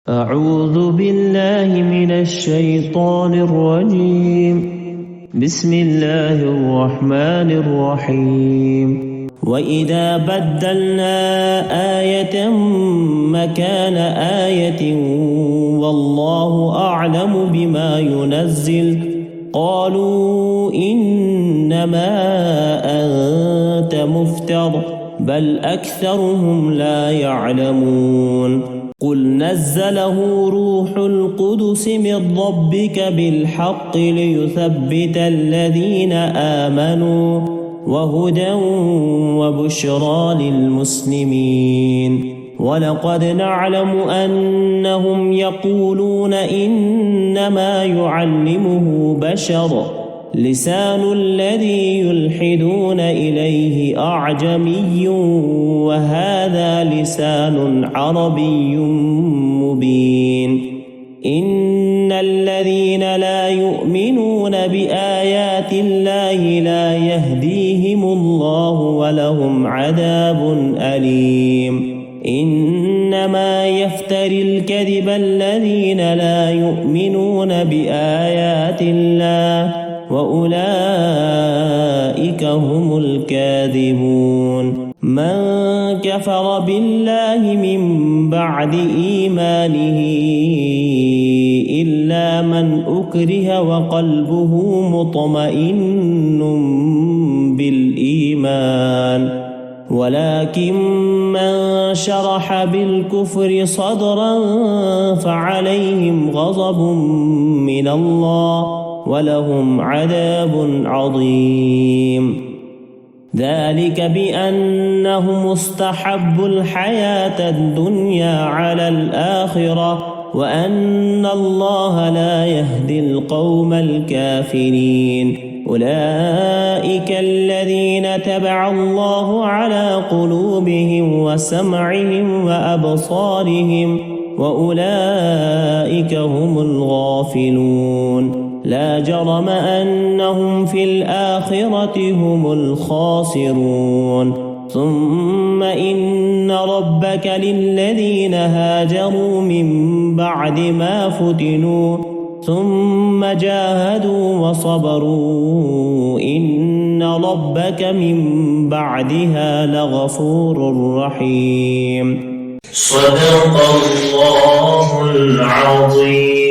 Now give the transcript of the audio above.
أعوذ بالله من الشيطان الرجيم. بسم الله الرحمن الرحيم. وإذا بدلنا آية مكان آية والله أعلم بما ينزل قالوا إنما أنت مفتر بل أكثرهم لا يعلمون. قل نزله روح القدس من ربك بالحق ليثبت الذين آمنوا وهدى وبشرى للمسلمين. ولقد نعلم أنهم يقولون إنما يعلمه بشر لسان الذي يلحدون إليه أعجمي وهذا لسان عربي مبين. إن الذين لا يؤمنون بآيات الله لا يهديهم الله ولهم عذاب أليم. إنما يفتري الكذب الذين لا يؤمنون بآيات الله وأولئك هم الكاذبون. من كفر بالله من بعد إيمانه إلا من أكره وقلبه مطمئن بالإيمان ولكن من شرح بالكفر صدرا فعليهم غضب من الله ولهم عذاب عظيم. ذلك بأنهم استحبوا الحياة الدنيا على الآخرة وأن الله لا يهدي القوم الكافرين. أولئك الذين تبع الله على قلوبهم وسمعهم وأبصارهم وأولئك هم الغافلون. لا جرم أنهم في الآخرة هم الخاسرون. ثم إن ربك للذين هاجروا من بعد ما فتنوا ثم جاهدوا وصبروا إن ربك من بعدها لغفور رحيم. صدق الله العظيم.